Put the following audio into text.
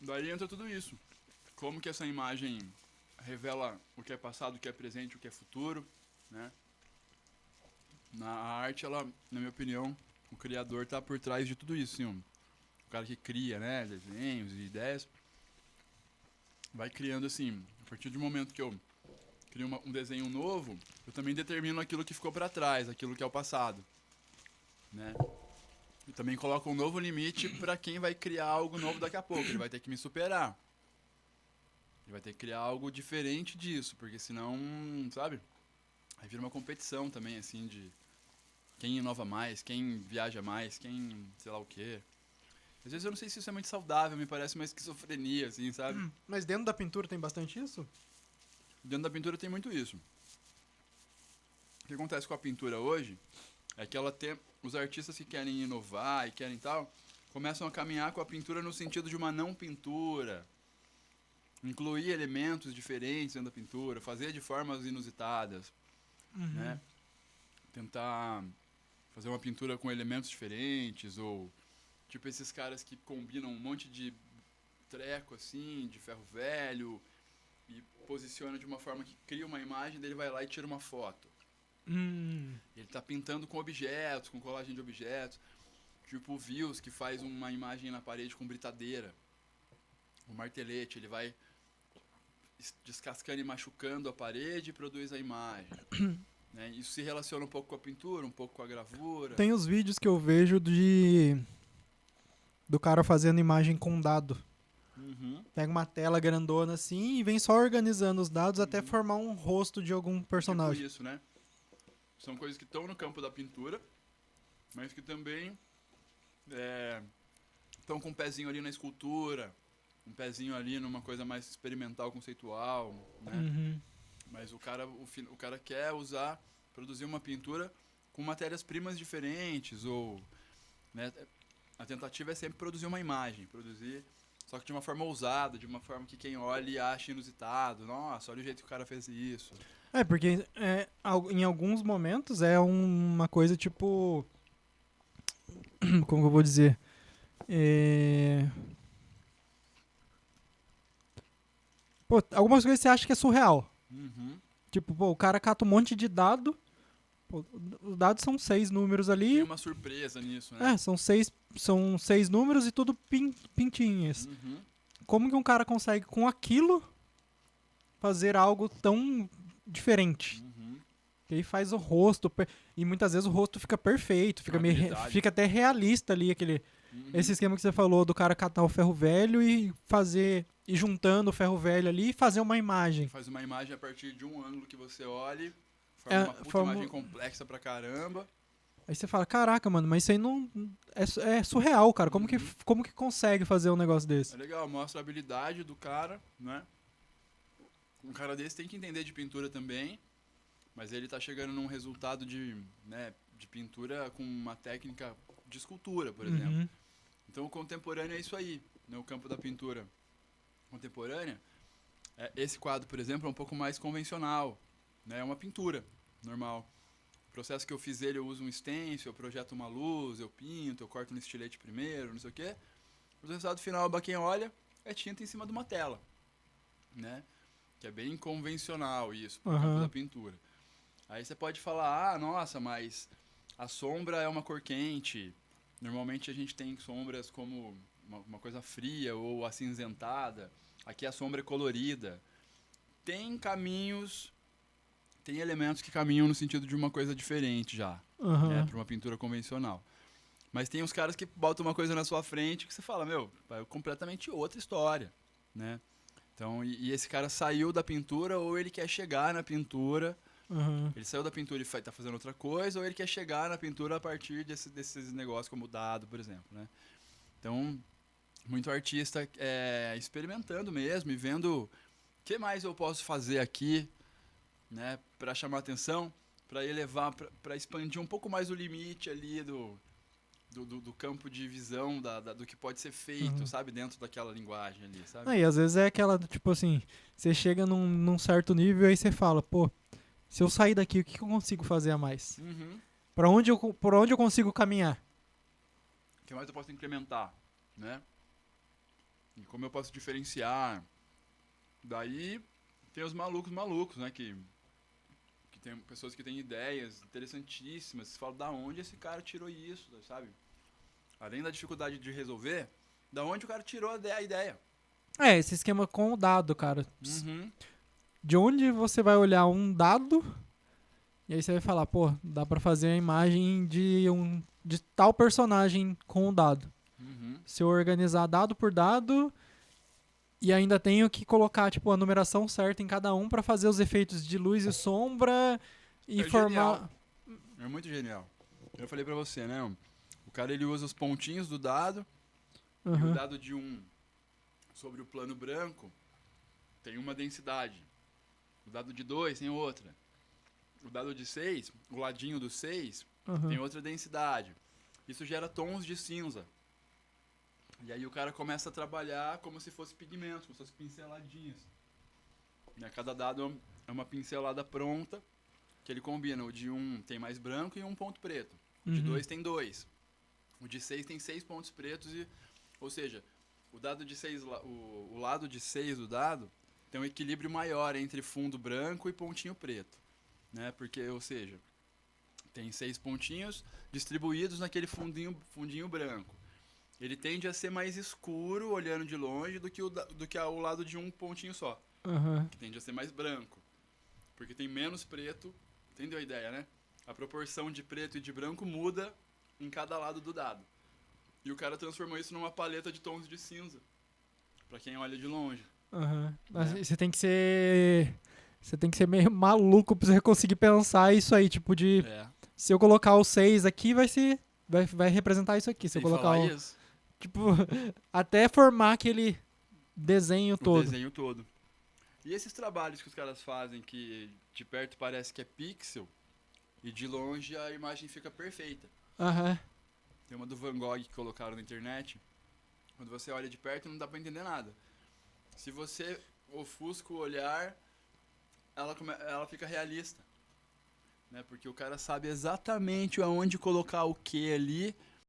Daí entra tudo isso. Como que essa imagem revela o que é passado, o que é presente, o que é futuro, né? Na arte, ela, na minha opinião, o criador tá por trás de tudo isso, assim, o cara que cria, né, desenhos e ideias, vai criando assim, a partir do momento que eu crio um desenho novo, eu também determino aquilo que ficou para trás, aquilo que é o passado, né? E também coloco um novo limite para quem vai criar algo novo daqui a pouco, ele vai ter que me superar. Ele vai ter que criar algo diferente disso, porque senão, sabe? Aí vira uma competição também, assim, de quem inova mais, quem viaja mais, quem sei lá o quê. Às vezes eu não sei se isso é muito saudável, me parece uma esquizofrenia, assim, sabe? Mas dentro da pintura tem bastante isso? Dentro da pintura tem muito isso. O que acontece com a pintura hoje é que ela tem... Os artistas que querem inovar e querem tal, começam a caminhar com a pintura no sentido de uma não pintura. Incluir elementos diferentes dentro da pintura, fazer de formas inusitadas, né? Tentar fazer uma pintura com elementos diferentes, ou tipo esses caras que combinam um monte de treco assim, de ferro velho, e posiciona de uma forma que cria uma imagem, daí ele vai lá e tira uma foto. Ele tá pintando com objetos, com colagem de objetos, tipo o Vils, que faz uma imagem na parede com britadeira, o martelete, ele vai descascando e machucando a parede e produz a imagem. Né? Isso se relaciona um pouco com a pintura, um pouco com a gravura. Tem os vídeos que eu vejo do cara fazendo imagem com dado. Uhum. Pega uma tela grandona assim e vem só organizando os dados até formar um rosto de algum personagem. Tipo isso, né? São coisas que estão no campo da pintura, mas que também estão com um pezinho ali na escultura, um pezinho ali numa coisa mais experimental, conceitual, né? Mas o cara quer produzir uma pintura com matérias-primas diferentes, ou, né, a tentativa é sempre produzir uma imagem, só que de uma forma ousada, de uma forma que quem olha e acha inusitado. Nossa, olha o jeito que o cara fez isso. Porque em alguns momentos é uma coisa tipo... Como que eu vou dizer? Pô, algumas coisas você acha que é surreal. Uhum. Tipo, pô, o cara cata um monte de dado. Pô, os dados são 6 números ali. Tem uma surpresa nisso, né? São seis números e tudo pintinhas. Uhum. Como que um cara consegue, com aquilo, fazer algo tão diferente? Uhum. Que aí faz o rosto. E muitas vezes o rosto fica perfeito. Fica até realista ali. Esse esquema que você falou do cara catar o ferro velho e fazer... Ir juntando o ferro velho ali e fazer uma imagem. Faz uma imagem a partir de um ângulo que você olhe. Forma uma imagem complexa pra caramba. Aí você fala, caraca, mano, mas isso aí não... É surreal, cara. Como que consegue fazer um negócio desse? É legal, mostra a habilidade do cara, né? Um cara desse tem que entender de pintura também, mas ele tá chegando num resultado de pintura com uma técnica de escultura, por exemplo. Então o contemporâneo é isso aí, né? O campo da pintura contemporânea. Esse quadro, por exemplo, é um pouco mais convencional, né? É uma pintura normal. O processo que eu fiz ele, eu uso um stencil, eu projeto uma luz, eu pinto, eu corto no estilete primeiro, não sei o quê. O resultado final, pra quem olha, é tinta em cima de uma tela, né? Que é bem convencional isso, pro campo da pintura. Aí você pode falar, nossa, mas a sombra é uma cor quente. Normalmente a gente tem sombras como uma coisa fria ou acinzentada. Aqui a sombra é colorida. Tem elementos que caminham no sentido de uma coisa diferente já, né, para uma pintura convencional. Mas tem uns caras que botam uma coisa na sua frente que você fala, é completamente outra história, né? Então, e esse cara saiu da pintura ou ele quer chegar na pintura. Ele saiu da pintura e tá fazendo outra coisa, ou ele quer chegar na pintura a partir desses negócios como o dado, por exemplo, né? Então, muito artista experimentando mesmo e vendo o que mais eu posso fazer aqui, né, para chamar atenção, para elevar, para expandir um pouco mais o limite ali do campo de visão do que pode ser feito, sabe, dentro daquela linguagem ali, sabe? E às vezes é aquela, tipo assim, você chega num certo nível e aí você fala, pô, se eu sair daqui, o que eu consigo fazer a mais? Por onde eu consigo caminhar? O que mais eu posso incrementar, né? E como eu posso diferenciar? Daí tem os malucos, né? Que tem pessoas que têm ideias interessantíssimas. Você fala, da onde esse cara tirou isso, sabe? Além da dificuldade de resolver, da onde o cara tirou a ideia. Esse esquema com o dado, cara. Uhum. De onde você vai olhar um dado e aí você vai falar, pô, dá pra fazer a imagem de tal personagem com o dado. Uhum. Se eu organizar dado por dado e ainda tenho que colocar, tipo, a numeração certa em cada um pra fazer os efeitos de luz e sombra e formar... Genial. É muito genial. Eu falei pra você, né? O cara, ele usa os pontinhos do dado e o dado de 1 sobre o plano branco tem uma densidade. O dado de 2 tem outra. O dado de 6, o ladinho do 6, tem outra densidade. Isso gera tons de cinza. E aí o cara começa a trabalhar como se fosse pigmentos, como se fosse pinceladinhas. Cada dado é uma pincelada pronta, que ele combina. O de 1 tem mais branco e um ponto preto. O de 2 tem 2. O de 6 tem 6 pontos pretos. Ou seja, o dado de 6, o lado de 6 do dado tem um equilíbrio maior entre fundo branco e pontinho preto. Né? Porque, ou seja, tem 6 pontinhos distribuídos naquele fundinho branco. Ele tende a ser mais escuro, olhando de longe, do que o lado de um pontinho só. Que tende a ser mais branco. Porque tem menos preto. Entendeu a ideia, né? A proporção de preto e de branco muda em cada lado do dado. E o cara transformou isso numa paleta de tons de cinza. Pra quem olha de longe. Né? Você tem que ser... Você tem que ser meio maluco pra você conseguir pensar isso aí, tipo de... Se eu colocar o 6 aqui, vai representar isso aqui. Se eu colocar isso. Tipo, até formar aquele desenho todo. O desenho todo. E esses trabalhos que os caras fazem, que de perto parece que é pixel, e de longe a imagem fica perfeita. Tem uma do Van Gogh que colocaram na internet. Quando você olha de perto, não dá pra entender nada. Se você ofusca o olhar, ela fica realista. Né? Porque o cara sabe exatamente aonde colocar o que ali